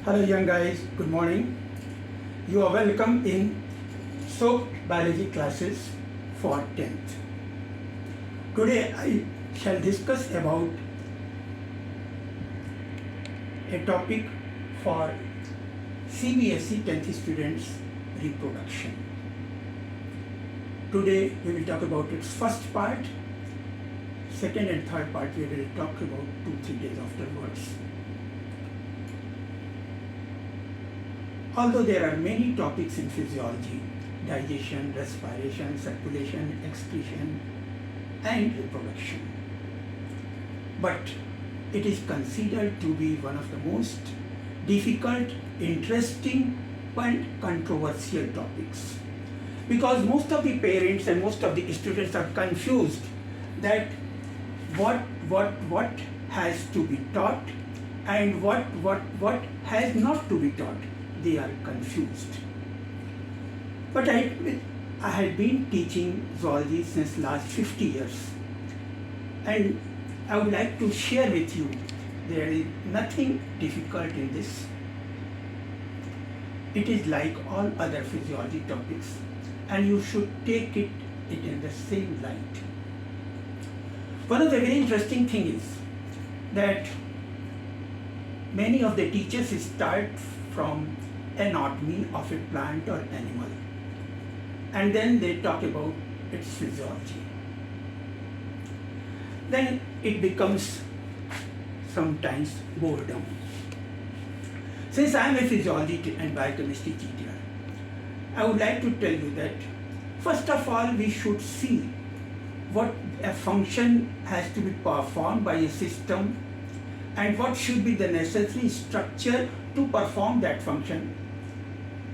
Hello young guys, good morning. You are welcome in SOAP biology classes for 10th. Today I shall discuss about a topic for CBSE 10th students, reproduction. Today we will talk about its first part, second and third part we will talk about 2-3 days afterwards. Although there are many topics in physiology, digestion, respiration, circulation, excretion, and reproduction, but it is considered to be one of the most difficult, interesting, and controversial topics, because most of the parents and most of the students are confused that what has to be taught and what has not to be taught. They are confused. But I had been teaching zoology since last 50 years, and I would like to share with you there is nothing difficult in this. It is like all other physiology topics, and you should take it in the same light. One of the very interesting things is that many of the teachers start from anatomy of a plant or animal, and then they talk about its physiology. Then it becomes sometimes boredom. Since I am a physiology and biochemistry teacher, I would like to tell you that first of all we should see what a function has to be performed by a system and what should be the necessary structure to perform that function,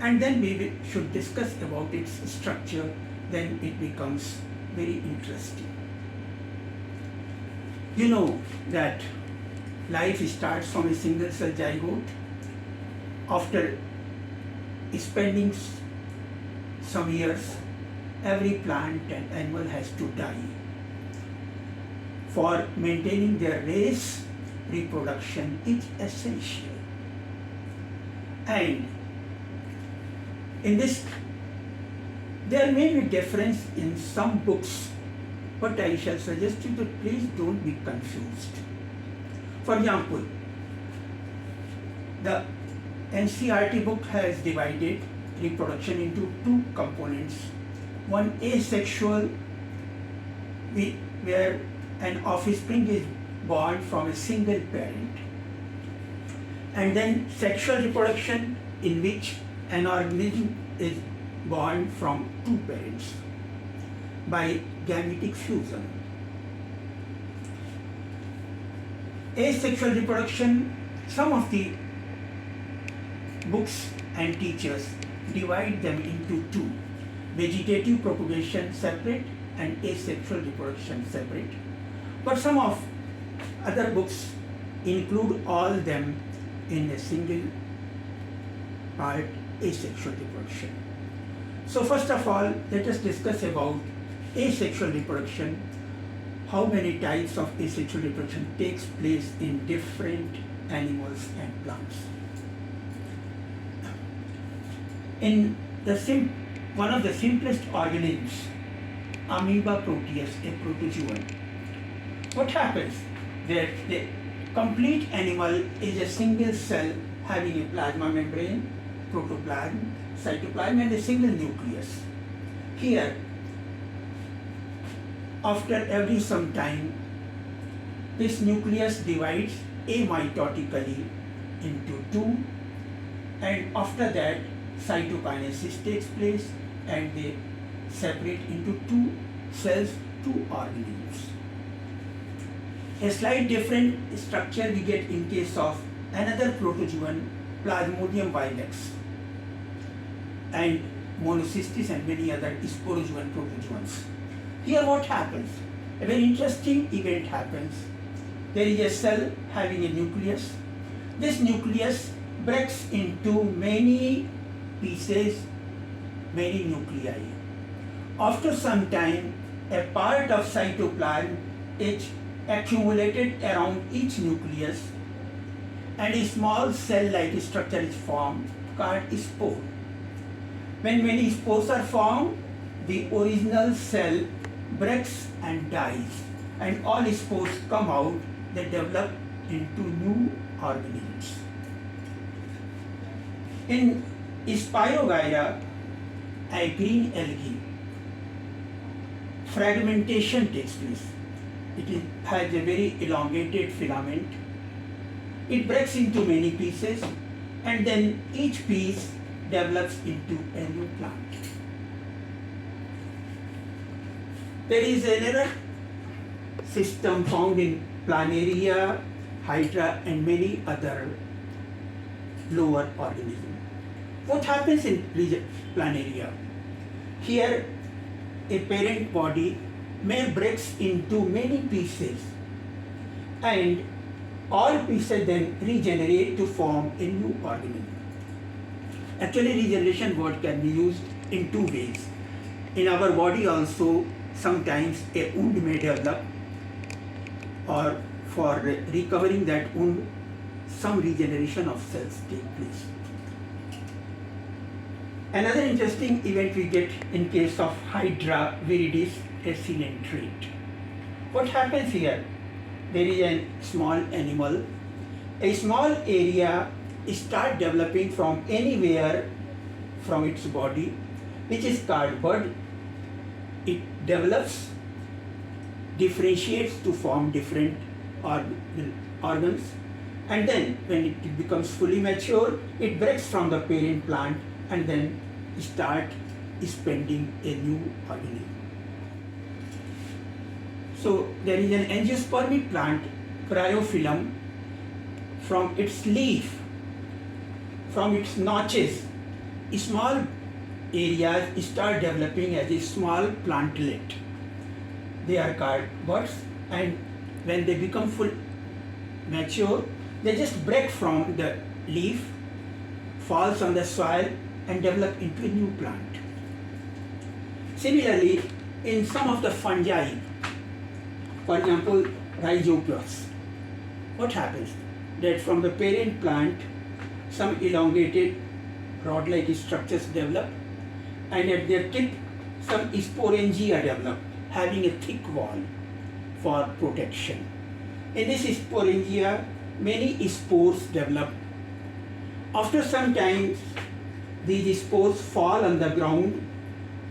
and then we should discuss about its structure. Then it becomes very interesting. You know that life starts from a single cell zygote. After spending some years, every plant and animal has to die. For maintaining their race, reproduction is essential. And in this, there may be difference in some books, but I shall suggest you that please don't be confused. For example, the NCERT book has divided reproduction into two components. One, asexual, where an offspring is born from a single parent, and then sexual reproduction, in which an organism is born from two parents by gametic fusion. Asexual reproduction, some of the books and teachers divide them into two: vegetative propagation separate and asexual reproduction separate. But some of other books include all them in a single part, asexual reproduction. So first of all, let us discuss about asexual reproduction. How many types of asexual reproduction takes place in different animals and plants. In one of the simplest organisms, amoeba proteus, a protozoan, what happens? That the complete animal is a single cell having a plasma membrane, protoplasm, cytoplasm, and a single nucleus. Here, after every some time, this nucleus divides amitotically into two, and after that cytokinesis takes place and they separate into two cells, two organisms. A slight different structure we get in case of another protozoan, Plasmodium vivax, and Monocystis and many other sporozoan protozoans. Here what happens? A very interesting event happens. There is a cell having a nucleus. This nucleus breaks into many pieces, many nuclei. After some time, a part of cytoplasm is accumulated around each nucleus, and a small cell-like structure is formed called spore. When many spores are formed, the original cell breaks and dies, and all spores come out that develop into new organisms. In Spirogyra, a green algae, fragmentation takes place. Has a very elongated filament. It breaks into many pieces, and then each piece develops into a new plant. There is another system found in Planaria, Hydra, and many other lower organisms. What happens in Planaria? Here, a parent body may breaks into many pieces, and all pieces then regenerate to form a new organism. Actually, regeneration word can be used in two ways. In our body also, sometimes a wound may develop, or for recovering that wound, some regeneration of cells take place. Another interesting event we get in case of Hydra viridis, a coelenterate. What happens here? There is a small animal, a small area start developing from anywhere from its body, which is called bud. It develops, differentiates to form different organs, and then when it becomes fully mature, it breaks from the parent plant and then start spending a new organism. So there is an angiospermic plant, bryophyllum. From its leaf, from its notches, small areas start developing as a small plantlet. They are called buds, and when they become full mature, they just break from the leaf, falls on the soil, and develop into a new plant. Similarly, in some of the fungi, for example, rhizobius, what happens? That from the parent plant, some elongated rod-like structures develop, and at their tip, some sporangia develop, having a thick wall for protection. In this sporangia, many spores develop. After some time, these spores fall on the ground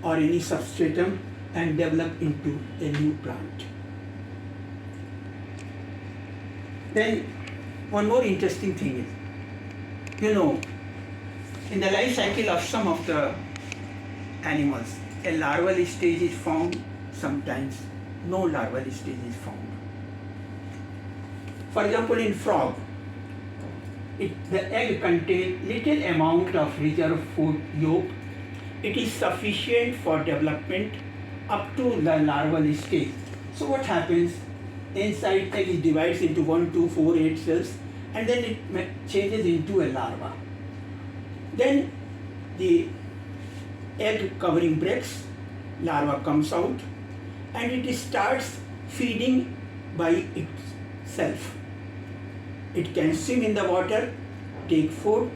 or any substratum and develop into a new plant. Then one more interesting thing is, in the life cycle of some of the animals, a larval stage is found, sometimes no larval stage is found. For example, in frog, the egg contains little amount of reserve food yolk. It is sufficient for development up to the larval stage. So what happens? Inside egg is divides into 1, 2, 4, 8 cells, and then it changes into a larva. Then the egg covering breaks, larva comes out, and it starts feeding by itself. It can swim in the water, take food,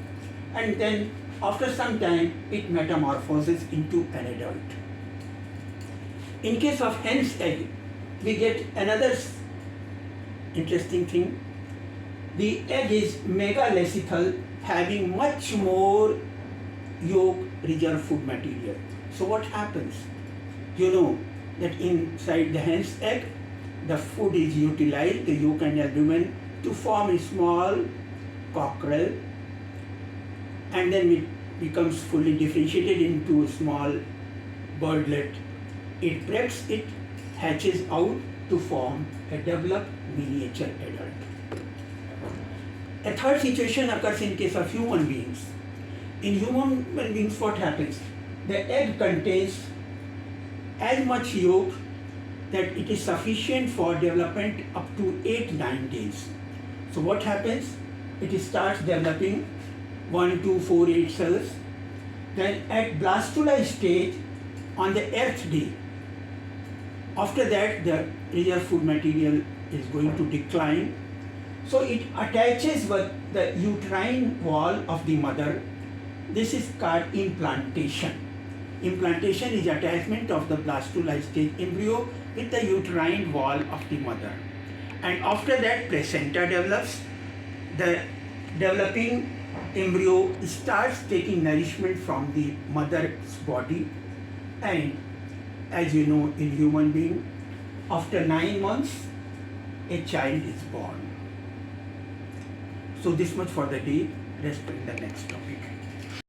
and then after some time it metamorphoses into an adult. In case of hen's egg, we get another interesting thing. The egg is megalethal, having much more yolk reserve food material. So what happens? You know that inside the hen's egg, the food is utilized, the yolk and albumin, to form a small cockerel, and then it becomes fully differentiated into a small birdlet. It breaks, it hatches out to form a developed miniature adult. A third situation occurs in case of human beings. In human beings, what happens? The egg contains as much yolk that it is sufficient for development up to 8-9 days. So what happens? It starts developing 1, 2, 4, 8 cells. Then at blastula stage, on the 8th day, after that the reserve food material is going to decline. So it attaches with the uterine wall of the mother. This is called implantation. Implantation is attachment of the blastula stage embryo with the uterine wall of the mother. And after that, placenta develops. The developing embryo starts taking nourishment from the mother's body, and as you know, in human being, after 9 months a child is born. So this much for the day. Let's bring the next topic.